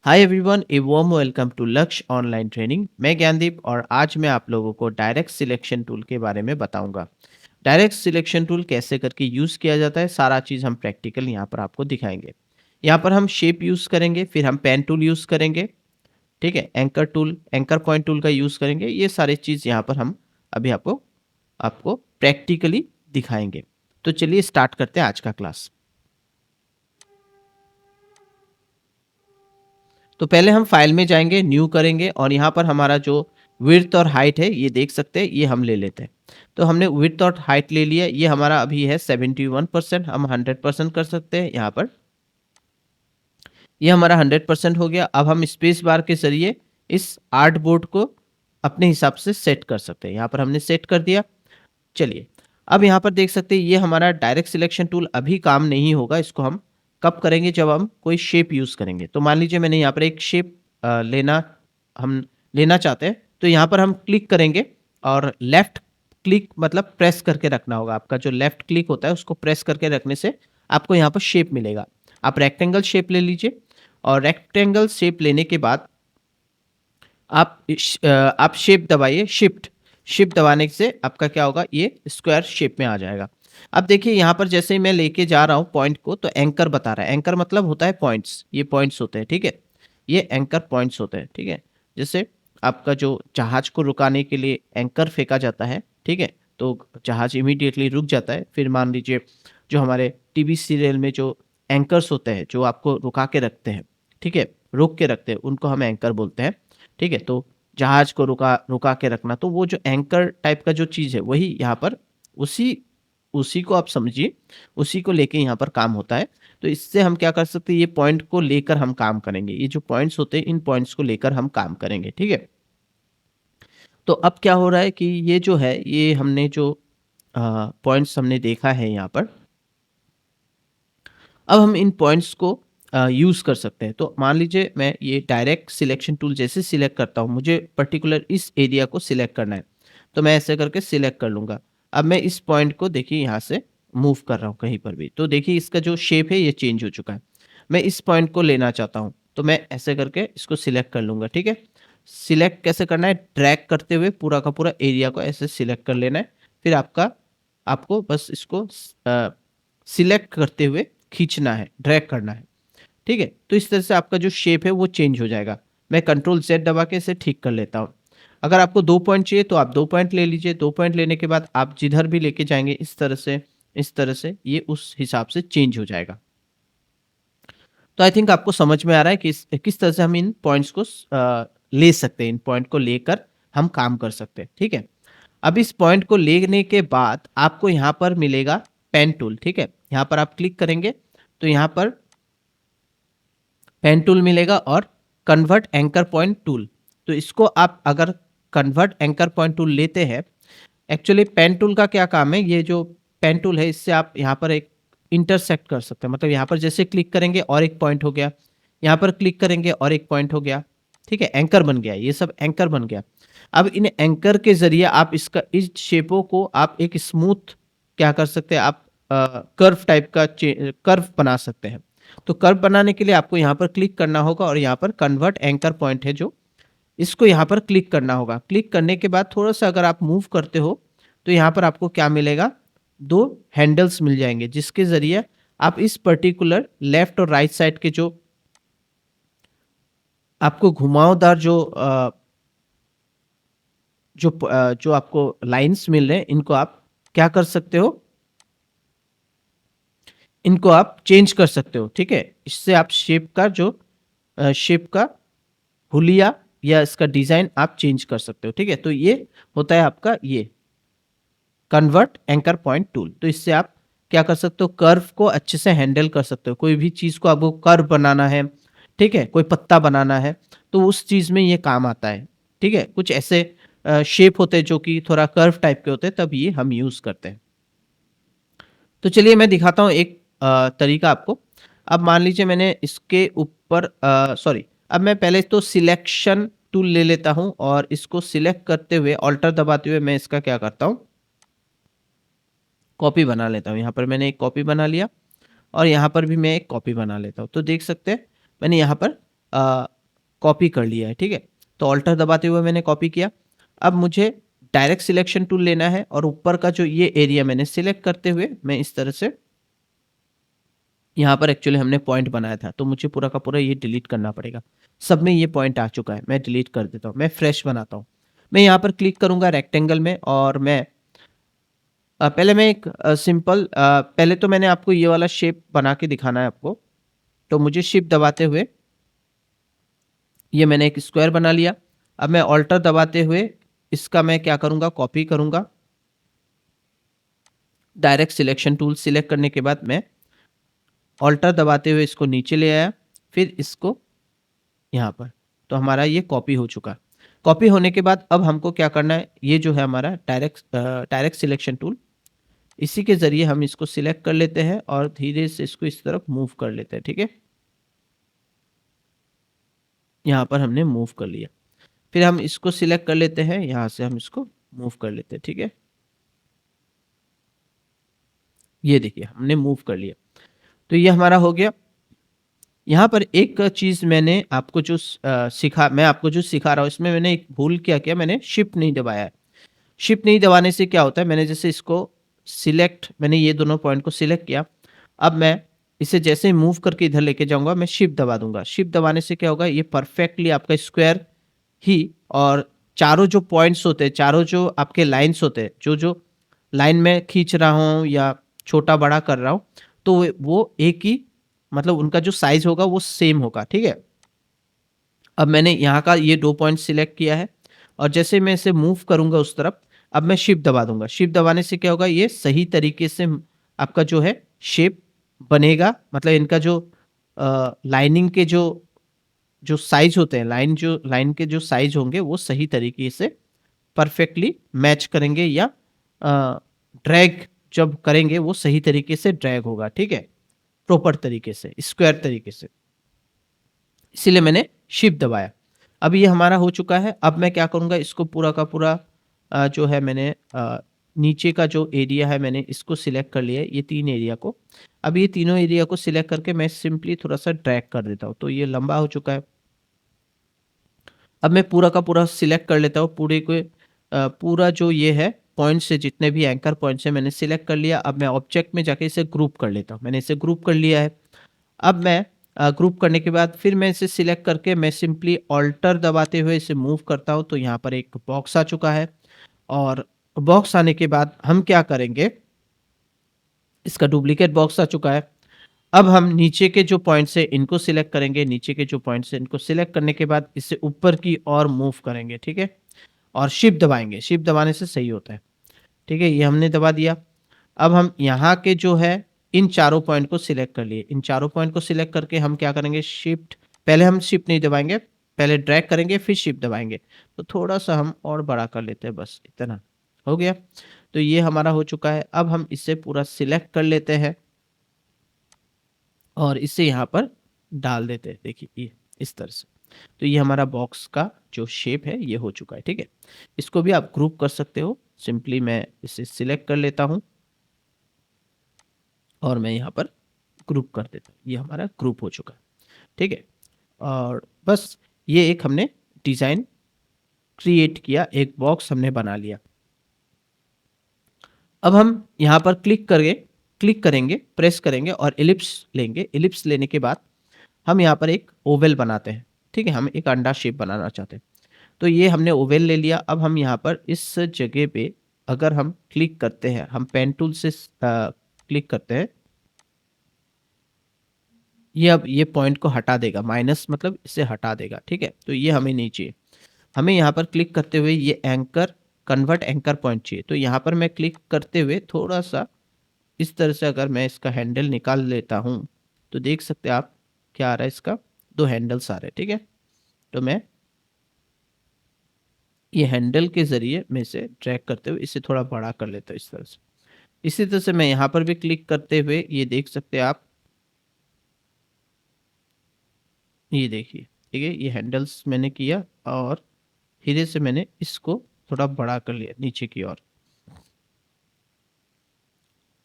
Hi everyone, a warm welcome to Lakshya online training. मैं ज्ञानदीप और आज मैं आप लोगों को डायरेक्ट सिलेक्शन टूल के बारे में बताऊंगा। डायरेक्ट सिलेक्शन टूल कैसे करके यूज़ किया जाता है, सारा चीज़ हम प्रैक्टिकल यहाँ पर आपको दिखाएंगे। यहाँ पर हम शेप यूज़ करेंगे, फिर हम पेन टूल यूज़ करेंगे, ठीक है। Anchor tool, anchor point tool का यूज़ करेंगे। ये सारी चीज़ यहाँ पर हम अभी आपको आपको प्रैक्टिकली दिखाएंगे। तो चलिए स्टार्ट करते हैं आज का क्लास। तो पहले हम फाइल में जाएंगे, न्यू करेंगे और यहाँ पर हमारा जो विड्थ और हाइट है ये देख सकते हैं, ये हम ले लेते हैं। तो हमने विड्थ और हाइट ले लिया, ये हमारा अभी है 71%। हम 100% कर सकते हैं यहाँ पर। ये हमारा 100% हो गया। अब हम स्पेस बार के जरिए इस आर्ट बोर्ड को अपने हिसाब से सेट कर सकते हैं। यहाँ पर हमने सेट कर दिया। चलिए, अब यहाँ पर देख सकते हैं ये हमारा डायरेक्ट सिलेक्शन टूल अभी काम नहीं होगा। इसको हम कब करेंगे, जब हम कोई शेप यूज़ करेंगे। तो मान लीजिए मैंने यहाँ पर एक शेप हम लेना चाहते हैं। तो यहाँ पर हम क्लिक करेंगे और लेफ्ट क्लिक मतलब प्रेस करके रखना होगा। आपका जो लेफ्ट क्लिक होता है उसको प्रेस करके रखने से आपको यहाँ पर शेप मिलेगा। आप रेक्टेंगल शेप ले लीजिए और रेक्टेंगल शेप लेने के बाद आप शेप दबाइए, शिफ्ट दबाने से आपका क्या होगा, ये स्क्वायर शेप में आ जाएगा। अब देखिए यहाँ पर जैसे ही मैं लेके जा रहा हूँ पॉइंट को, तो एंकर बता रहा है। एंकर मतलब होता है पॉइंट्स, ये पॉइंट्स होते हैं, ठीक है। ये एंकर पॉइंट्स होते हैं, ठीक है। जैसे आपका जो जहाज को रुकाने के लिए एंकर फेंका जाता है, ठीक है, तो जहाज इमीडिएटली रुक जाता है। फिर मान लीजिए जो हमारे टीवी सीरियल में जो एंकर्स होते हैं जो आपको रुका के रखते हैं, ठीक है, रोक के रखते हैं, उनको हम एंकर बोलते हैं, ठीक है। तो जहाज को रुका रुका के रखना, तो वो जो एंकर टाइप का जो चीज़ है वही यहाँ पर उसी उसी को आप समझिए, उसी को लेके यहाँ पर काम होता है। तो इससे हम क्या कर सकते हैं, ये पॉइंट को लेकर हम काम करेंगे। ये जो पॉइंट्स होते हैं इन पॉइंट्स को लेकर हम काम करेंगे, ठीक है। तो अब क्या हो रहा है कि ये जो है, ये हमने जो पॉइंट्स हमने देखा है यहाँ पर, अब हम इन पॉइंट्स को यूज़ कर सकते हैं। तो मान लीजिए मैं ये डायरेक्ट सिलेक्शन टूल जैसे सिलेक्ट करता हूँ, मुझे पर्टिकुलर इस एरिया को सिलेक्ट करना है, तो मैं ऐसे करके सिलेक्ट कर लूँगा। अब मैं इस पॉइंट को देखिए यहाँ से मूव कर रहा हूँ कहीं पर भी, तो देखिए इसका जो शेप है ये चेंज हो चुका है। मैं इस पॉइंट को लेना चाहता हूँ, तो मैं ऐसे करके इसको सिलेक्ट कर लूँगा, ठीक है। सिलेक्ट कैसे करना है, ड्रैग करते हुए पूरा का पूरा एरिया को ऐसे सिलेक्ट कर लेना है। फिर आपको बस इसको सिलेक्ट करते हुए खींचना है, ड्रैग करना है, ठीक है। तो इस तरह से आपका जो शेप है वो चेंज हो जाएगा। मैं कंट्रोल Z दबा के इसे ठीक कर लेता हूँ। अगर आपको 2 पॉइंट चाहिए तो आप 2 पॉइंट ले लीजिए। 2 पॉइंट लेने के बाद आप जिधर भी लेके जाएँगे इस तरह से ये उस हिसाब से चेंज हो जाएगा। तो आई थिंक आपको समझ में आ रहा है कि किस तरह से हम इन पॉइंट्स को ले सकते हैं। इन पॉइंट को लेकर हम काम कर सकते हैं, ठीक है। अब इस पॉइंट को लेने के बाद आपको यहाँ पर मिलेगा पेन टूल, ठीक है। यहाँ पर आप क्लिक करेंगे तो यहाँ पर पेन टूल मिलेगा और कन्वर्ट एंकर पॉइंट टूल। तो इसको आप अगर कन्वर्ट एंकर पॉइंट टूल लेते हैं, एक्चुअली पेन टूल का क्या काम है, ये जो पेन टूल है इससे आप यहाँ पर एक इंटरसेक्ट कर सकते हैं। मतलब यहाँ पर जैसे क्लिक करेंगे और एक पॉइंट हो गया, यहाँ पर क्लिक करेंगे और एक पॉइंट हो गया, ठीक है। एंकर बन गया, ये सब एंकर बन गया। अब इन एंकर के जरिए आप इस शेपों को आप एक स्मूथ क्या कर सकते हैं, आप कर्व टाइप का कर्व बना सकते हैं। तो कर्व बनाने के लिए आपको यहाँ पर क्लिक करना होगा और यहाँ पर कन्वर्ट एंकर पॉइंट है जो, इसको यहाँ पर क्लिक करना होगा। क्लिक करने के बाद थोड़ा सा अगर आप मूव करते हो तो यहाँ पर आपको क्या मिलेगा, 2 हैंडल्स मिल जाएंगे जिसके ज़रिए आप इस पर्टिकुलर लेफ्ट और राइट साइड के जो आपको घुमावदार जो आपको लाइन्स मिल रहे हैं, इनको आप क्या कर सकते हो, इनको आप चेंज कर सकते हो, ठीक है। इससे आप शेप का हुलिया या इसका डिज़ाइन आप चेंज कर सकते हो, ठीक है। तो ये होता है आपका ये कन्वर्ट एंकर पॉइंट टूल। तो इससे आप क्या कर सकते हो, कर्व को अच्छे से हैंडल कर सकते हो। कोई भी चीज़ को आपको कर्व बनाना है, ठीक है, कोई पत्ता बनाना है तो उस चीज़ में ये काम आता है, ठीक है। कुछ ऐसे शेप होते हैं जो कि थोड़ा कर्व टाइप के होते हैं, तब ये हम यूज़ करते हैं। तो चलिए मैं दिखाता हूँ एक तरीका आपको। अब मान लीजिए मैंने इसके ऊपर सॉरी, अब मैं पहले तो सिलेक्शन टूल ले लेता हूँ और इसको सिलेक्ट करते हुए ऑल्टर दबाते हुए मैं इसका क्या करता हूँ, कॉपी बना लेता हूँ। यहाँ पर मैंने एक कॉपी बना लिया और यहाँ पर भी मैं एक कॉपी बना लेता हूँ। तो देख सकते हैं मैंने यहाँ पर कॉपी कर लिया है, ठीक है? तो ऑल्टर दबाते हुए मैंने कॉपी किया। अब मुझे डायरेक्ट सिलेक्शन टूल लेना है और ऊपर का जो ये एरिया मैंने सिलेक्ट करते हुए मैं इस तरह से यहाँ पर एक्चुअली हमने पॉइंट बनाया था, तो मुझे पूरा का पूरा ये डिलीट करना पड़ेगा। सब में ये पॉइंट आ चुका है, मैं डिलीट कर देता हूँ, मैं फ्रेश बनाता हूँ। मैं यहाँ पर क्लिक करूँगा रेक्टेंगल में और मैं पहले मैं एक सिंपल पहले तो मैंने आपको ये वाला शेप बना के दिखाना है आपको। तो मुझे शिफ्ट दबाते हुए ये मैंने एक स्क्वायर बना लिया। अब मैं ऑल्टर दबाते हुए इसका मैं क्या करूँगा, कॉपी करूँगा। डायरेक्ट सिलेक्शन टूल सिलेक्ट करने के बाद मैं ऑल्टर दबाते हुए इसको नीचे ले आया, फिर इसको यहाँ पर। तो हमारा ये कॉपी हो चुका। कॉपी होने के बाद अब हमको क्या करना है, ये जो है हमारा डायरेक्ट सिलेक्शन टूल, इसी के ज़रिए हम इसको सिलेक्ट कर लेते हैं और धीरे से इसको इस तरफ मूव कर लेते हैं, ठीक है? यहाँ पर हमने मूव कर लिया। फिर हम इसको सिलेक्ट कर लेते हैं, यहाँ से हम इसको मूव कर लेते हैं, ठीक है? ये देखिए हमने मूव कर लिया। तो ये हमारा हो गया। यहाँ पर एक चीज़ मैंने आपको जो मैं आपको जो सिखा रहा हूँ इसमें मैंने एक भूल क्या किया, मैंने शिफ्ट नहीं दबाया है। शिफ्ट नहीं दबाने से क्या होता है, मैंने जैसे इसको मैंने ये दोनों पॉइंट को सिलेक्ट किया। अब मैं इसे जैसे ही मूव करके इधर लेके जाऊँगा, मैं शिफ्ट दबा दूँगा। शिफ्ट दबाने से क्या होगा, ये परफेक्टली आपका स्क्वायर ही और चारों जो पॉइंट्स होते हैं, चारों जो आपके लाइन्स होते हैं, जो लाइन मैं खींच रहा हूँ या छोटा-बड़ा कर रहा हूँ, तो वो एक ही मतलब उनका जो साइज़ होगा वो सेम होगा, ठीक है? अब मैंने यहाँ का ये 2 पॉइंट सिलेक्ट किया है और जैसे मैं इसे मूव करूँगा उस तरफ, अब मैं शिफ्ट दबा दूँगा। शिफ्ट दबाने से क्या होगा, ये सही तरीके से आपका जो है शेप बनेगा। मतलब इनका जो लाइनिंग के जो साइज़ होते हैं, लाइन के जो साइज़ होंगे वो सही तरीके से परफेक्टली मैच करेंगे या ड्रैग जब करेंगे वो सही तरीके से ड्रैग होगा, ठीक है? प्रॉपर तरीके से, स्क्वायर तरीके से। इसीलिए मैंने शिफ्ट दबाया। अब ये हमारा हो चुका है। अब मैं क्या करूँगा, इसको पूरा का पूरा जो है मैंने नीचे का जो एरिया है मैंने इसको सिलेक्ट कर लिया है, ये 3 एरिया को। अब ये तीनों एरिया को सिलेक्ट करके मैं सिंपली थोड़ा-सा ड्रैग कर देता हूँ, तो ये लंबा हो चुका है। अब मैं पूरा का पूरा सिलेक्ट कर लेता हूँ, पूरा जो ये है पॉइंट्स है, जितने भी एंकर पॉइंट्स हैं मैंने सिलेक्ट कर लिया। अब मैं ऑब्जेक्ट में जाके इसे ग्रुप कर लेता हूँ। मैंने इसे ग्रुप कर लिया है। अब मैं ग्रुप करने के बाद फिर मैं इसे सिलेक्ट करके मैं सिंपली ऑल्टर दबाते हुए इसे मूव करता हूँ, तो यहाँ पर एक बॉक्स आ चुका है और बॉक्स आने के बाद हम क्या करेंगे, इसका डुप्लीकेट बॉक्स आ चुका है। अब हम नीचे के जो पॉइंट्स हैं इनको सिलेक्ट करेंगे, नीचे के जो पॉइंट्स हैं इनको सिलेक्ट करने के बाद इसे ऊपर की ओर मूव करेंगे, ठीक है? और शिफ्ट दबाएँगे, शिफ्ट दबाने से सही होता है, ठीक है? ये हमने दबा दिया। अब हम यहाँ के जो है इन चारों पॉइंट को सिलेक्ट कर लिए। इन चारों पॉइंट को सिलेक्ट करके हम क्या करेंगे, पहले हम शिफ्ट नहीं दबाएँगे, पहले ड्रैग करेंगे फिर शिफ्ट दबाएँगे। तो थोड़ा-सा हम और बड़ा कर लेते हैं, बस इतना, हो गया। तो ये हमारा हो चुका है। अब हम इसे पूरा सिलेक्ट कर लेते हैं और इसे यहाँ पर डाल देते हैं, देखिए ये इस तरह से। तो ये हमारा बॉक्स का जो शेप है ये हो चुका है, ठीक है? इसको भी आप ग्रुप कर सकते हो। सिंपली मैं इसे सिलेक्ट कर लेता हूँ और मैं यहाँ पर ग्रुप कर देता हूँ। ये हमारा ग्रुप हो चुका है, ठीक है? और बस ये एक हमने डिज़ाइन क्रिएट किया, एक बॉक्स हमने बना लिया। अब हम यहाँ पर क्लिक करेंगे, प्रेस करेंगे और एलिप्स लेंगे। एलिप्स लेने के बाद हम यहाँ पर एक ओवल बनाते हैं, ठीक है? हम एक अंडा शेप बनाना चाहते हैं। तो ये हमने ओवल ले लिया। अब हम यहाँ पर इस जगह पे अगर हम क्लिक करते हैं, हम पेन टूल से क्लिक करते हैं, ये अब ये पॉइंट को हटा देगा, माइनस मतलब इसे हटा देगा, ठीक है? तो ये हमें नहीं चाहिए। हमें यहाँ पर क्लिक करते हुए ये कन्वर्ट एंकर पॉइंट चाहिए। तो यहाँ पर मैं क्लिक करते हुए थोड़ा-सा इस तरह से अगर मैं इसका हैंडल निकाल लेता हूँ, तो देख सकते हैं आप क्या आ रहा है इसका, 2 हैंडल्स आ रहे हैं, ठीक है? तो मैं ये हैंडल के ज़रिए मैं इसे ड्रैग करते हुए इसे थोड़ा बड़ा कर लेता हूँ इस तरह से। इसी तरह से मैं यहाँ पर भी क्लिक करते हुए ये देख सकते हैं आप, ये देखिए, ठीक है? ये हैंडल्स मैंने किया और धीरे से मैंने इसको थोड़ा बड़ा कर लिया नीचे की ओर,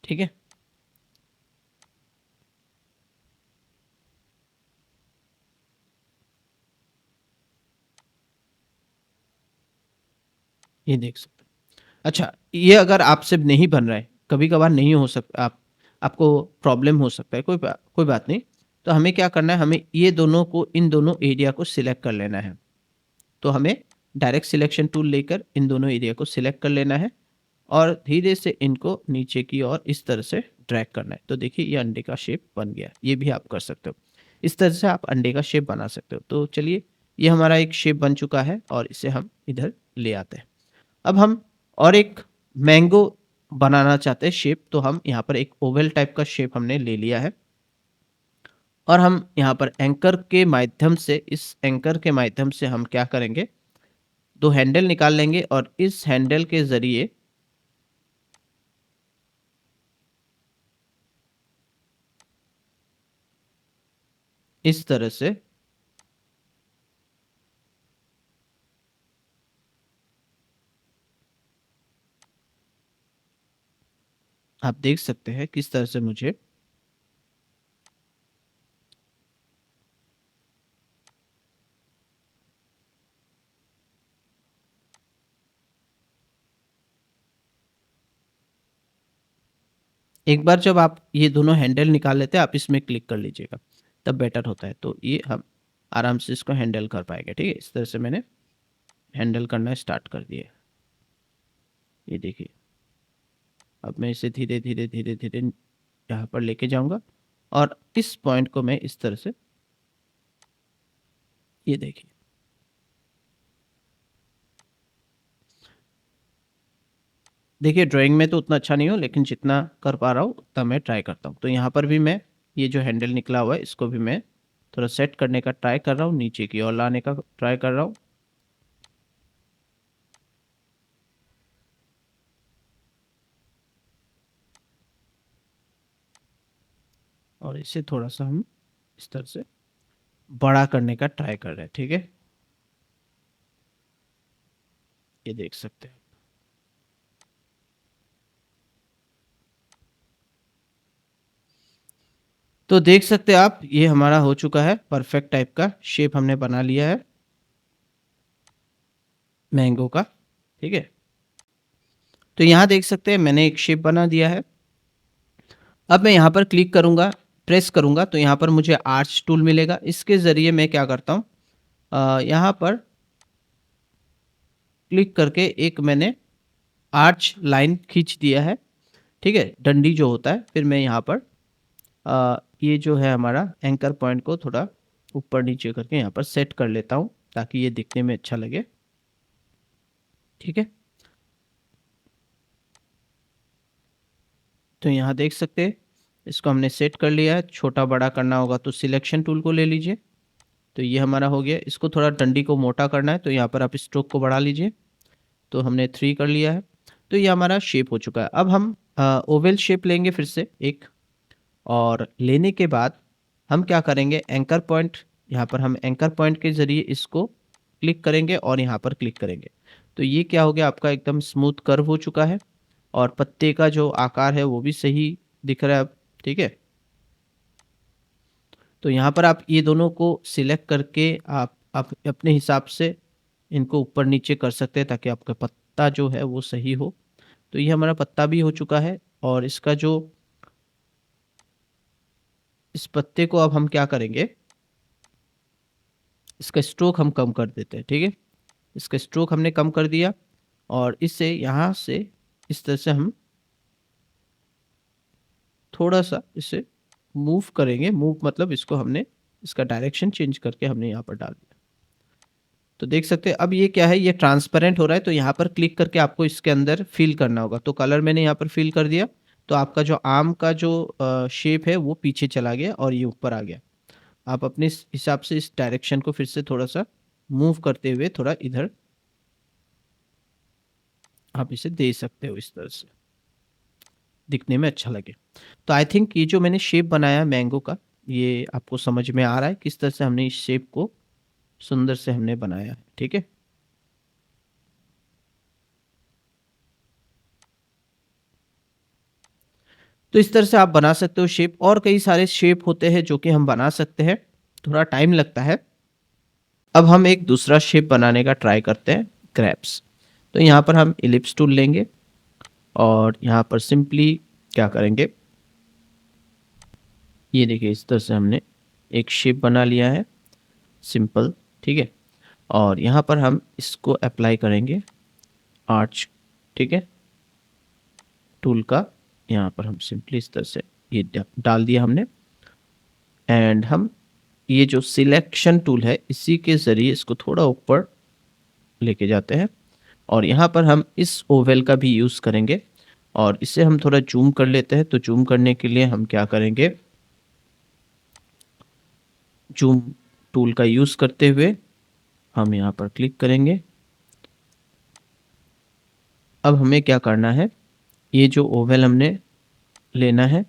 ठीक है? ये देख सकते हो। अच्छा, ये अगर आपसे नहीं बन रहा है, कभी-कभार नहीं हो सकता, आपको प्रॉब्लम हो सकता है, कोई बात नहीं। तो हमें क्या करना है, हमें ये दोनों को, इन दोनों एरिया को सिलेक्ट कर लेना है। तो हमें डायरेक्ट सिलेक्शन टूल लेकर इन दोनों एरिया को सिलेक्ट कर लेना है और धीरे से इनको नीचे की ओर इस तरह से ड्रैग करना है। तो देखिए ये अंडे का शेप बन गया। ये भी आप कर सकते हो। इस तरह से आप अंडे का शेप बना सकते हो। तो चलिए, ये हमारा एक शेप बन चुका है और इसे हम इधर ले आते हैं। अब हम और एक मैंगो बनाना चाहते हैं शेप, तो हम यहाँ पर एक ओवल टाइप का शेप हमने ले लिया है और हम यहाँ पर एंकर के माध्यम से, इस एंकर के माध्यम से हम क्या करेंगे, 2 हैंडल निकाल लेंगे और इस हैंडल के ज़रिए इस तरह से आप देख सकते हैं किस तरह से मुझे एक बार जब आप ये दोनों हैंडल निकाल लेते हैं, आप इसमें क्लिक कर लीजिएगा, तब बेटर होता है। तो ये हम आराम से इसको हैंडल कर पाएँगे, ठीक है? इस तरह से मैंने हैंडल करना स्टार्ट कर दिया है। ये देखिए, अब मैं इसे धीरे-धीरे, धीरे-धीरे यहाँ पर लेके जाऊँगा और इस पॉइंट को मैं इस तरह से, ये देखिए। देखिए ड्राइंग में तो उतना अच्छा नहीं हूँ, लेकिन जितना कर पा रहा हूँ उतना मैं ट्राई करता हूँ। तो यहाँ पर भी मैं ये जो हैंडल निकला हुआ है इसको भी मैं थोड़ा सेट करने का ट्राई कर रहा हूँ, नीचे की ओर लाने का ट्राई कर रहा हूँ। और इसे थोड़ा-सा हम इस तरह से बड़ा करने का ट्राई कर रहे हैं, ठीक है? ये देख सकते हैं। तो देख सकते हैं आप, ये हमारा हो चुका है, परफेक्ट टाइप का शेप हमने बना लिया है मैंगो का, ठीक है? तो यहाँ देख सकते हैं मैंने एक शेप बना दिया है। अब मैं यहाँ पर क्लिक करूँगा, प्रेस करूँगा तो यहाँ पर मुझे आर्च टूल मिलेगा। इसके ज़रिए मैं क्या करता हूँ, यहाँ पर क्लिक करके एक मैंने आर्च लाइन खींच दिया है, ठीक है? डंडी जो होता है, फिर मैं यहाँ पर ये जो है हमारा एंकर पॉइंट को थोड़ा ऊपर-नीचे करके यहाँ पर सेट कर लेता हूँ, ताकि ये दिखने में अच्छा लगे, ठीक है? तो यहाँ देख सकते हैं, इसको हमने सेट कर लिया है। छोटा-बड़ा करना होगा तो सिलेक्शन टूल को ले लीजिए। तो ये हमारा हो गया। इसको थोड़ा डंडी को मोटा करना है तो यहाँ पर आप स्ट्रोक को बढ़ा लीजिए। तो हमने 3 कर लिया है। तो ये हमारा शेप हो चुका है। अब हम ओवल शेप लेंगे फिर से एक, और लेने के बाद हम क्या करेंगे, एंकर पॉइंट, यहाँ पर हम एंकर पॉइंट के ज़रिए इसको क्लिक करेंगे और यहाँ पर क्लिक करेंगे। तो ये क्या हो गया, आपका एकदम स्मूथ कर्व हो चुका है और पत्ते का जो आकार है वो भी सही दिख रहा है अब, ठीक है? तो यहाँ पर आप ये दोनों को सिलेक्ट करके आप अपने हिसाब से इनको ऊपर-नीचे कर सकते हैं, ताकि आपका पत्ता जो है वो सही हो। तो ये हमारा पत्ता भी हो चुका है और इसका जो, इस पत्ते को अब हम क्या करेंगे, इसका स्ट्रोक हम कम कर देते हैं, ठीक है? इसका स्ट्रोक हमने कम कर दिया और इसे यहाँ से इस तरह से हम थोड़ा-सा इसे मूव करेंगे। मूव मतलब इसको हमने, इसका डायरेक्शन चेंज करके हमने यहाँ पर डाल दिया। तो देख सकते हैं अब ये क्या है, ये ट्रांसपेरेंट हो रहा है, तो यहाँ पर क्लिक करके आपको इसके अंदर फ़िल करना होगा। तो कलर मैंने यहाँ पर फ़िल कर दिया, तो आपका जो आम का जो शेप है वो पीछे चला गया और ये ऊपर आ गया। आप अपने हिसाब से इस डायरेक्शन को फिर से थोड़ा-सा मूव करते हुए थोड़ा इधर आप इसे दे सकते हो, इस तरह से दिखने में अच्छा लगे। तो आई थिंक ये जो मैंने शेप बनाया मैंगो का, ये आपको समझ में आ रहा है किस तरह से हमने इस शेप को सुंदर से हमने बनाया है, ठीक है? तो इस तरह से आप बना सकते हो शेप, और कई सारे शेप होते हैं जो कि हम बना सकते हैं, थोड़ा टाइम लगता है। अब हम एक दूसरा शेप बनाने का ट्राई करते हैं, क्रैब्स। तो यहाँ पर हम इलिप्स टूल लेंगे और यहाँ पर सिंपली क्या करेंगे, ये देखिए इस तरह से हमने एक शेप बना लिया है सिंपल, ठीक है। और यहाँ पर हम इसको अप्लाई करेंगे आर्च, ठीक है, टूल का। यहाँ पर हम सिंपली इस तरह से ये डाल दिया हमने। एंड हम ये जो सिलेक्शन टूल है इसी के ज़रिए इसको थोड़ा ऊपर लेके जाते हैं और यहाँ पर हम इस ओवल का भी यूज़ करेंगे और इसे हम थोड़ा जूम कर लेते हैं। तो जूम करने के लिए हम क्या करेंगे, जूम टूल का यूज़ करते हुए हम यहाँ पर क्लिक करेंगे। अब हमें क्या करना है, ये जो ओवल हमने लेना है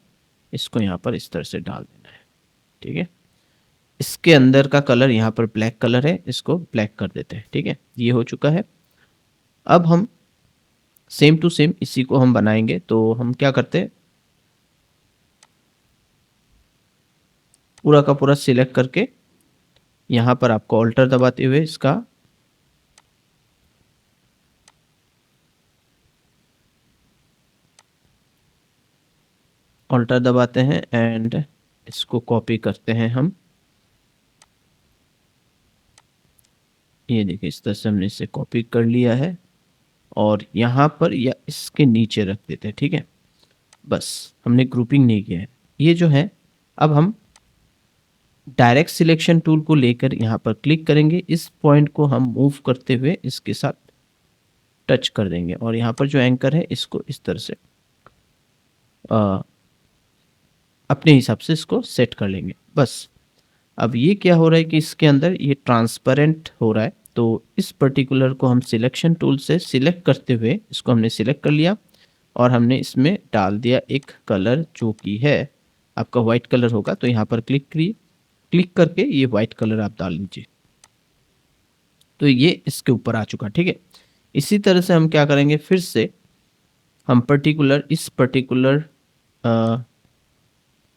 इसको यहाँ पर इस तरह से डाल देना है, ठीक है। इसके अंदर का कलर यहाँ पर ब्लैक कलर है, इसको ब्लैक कर देते हैं, ठीक है। ये हो चुका है। अब हम सेम टू सेम इसी को हम बनाएंगे। तो हम क्या करते हैं, पूरा का पूरा सिलेक्ट करके यहाँ पर आपको ऑल्टर दबाते हुए इसका ऑल्टर दबाते हैं एंड इसको कॉपी करते हैं हम। ये देखिए इस तरह से हमने इसे कॉपी कर लिया है और यहाँ पर या इसके नीचे रख देते हैं, ठीक है। बस हमने ग्रुपिंग नहीं किया है। ये जो है, अब हम डायरेक्ट सिलेक्शन टूल को लेकर यहाँ पर क्लिक करेंगे, इस पॉइंट को हम मूव करते हुए इसके साथ टच कर देंगे और यहाँ पर जो एंकर है इसको इस तरह से अपने हिसाब से इसको सेट कर लेंगे। बस अब ये क्या हो रहा है कि इसके अंदर ये ट्रांसपेरेंट हो रहा है। तो इस पर्टिकुलर को हम सिलेक्शन टूल से सिलेक्ट करते हुए इसको हमने सिलेक्ट कर लिया और हमने इसमें डाल दिया एक कलर जो कि है आपका वाइट कलर होगा। तो यहाँ पर क्लिक करिए, क्लिक करके ये वाइट कलर आप डाल लीजिए। तो ये इसके ऊपर आ चुका, ठीक है। इसी तरह से हम क्या करेंगे, फिर से हम इस पर्टिकुलर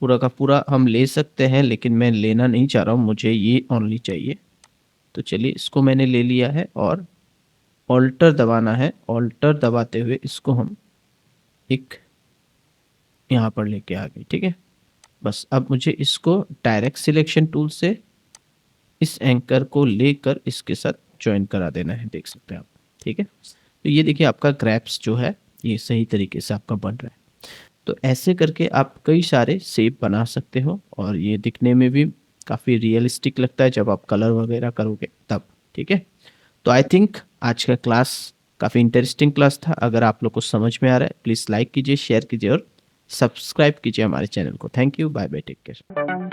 पूरा का पूरा हम ले सकते हैं, लेकिन मैं लेना नहीं चाह रहा हूँ, मुझे ये ओनली चाहिए। तो चलिए इसको मैंने ले लिया है और ऑल्टर दबाना है। ऑल्टर दबाते हुए इसको हम एक यहाँ पर लेके आ गए, ठीक है। बस अब मुझे इसको डायरेक्ट सिलेक्शन टूल से इस एंकर को लेकर इसके साथ जॉइन करा देना है, देख सकते हैं आप, ठीक है। तो ये देखिए आपका ग्रैप्स जो है ये सही तरीके से आपका बन रहा है। तो ऐसे करके आप कई सारे शेप बना सकते हो और ये दिखने में भी काफ़ी रियलिस्टिक लगता है जब आप कलर वगैरह करोगे तब, ठीक है। तो आई थिंक आज का क्लास काफ़ी इंटरेस्टिंग क्लास था। अगर आप लोग को समझ में आ रहा है प्लीज़ लाइक कीजिए, शेयर कीजिए और सब्सक्राइब कीजिए हमारे चैनल को। Thank you, bye bye, take care.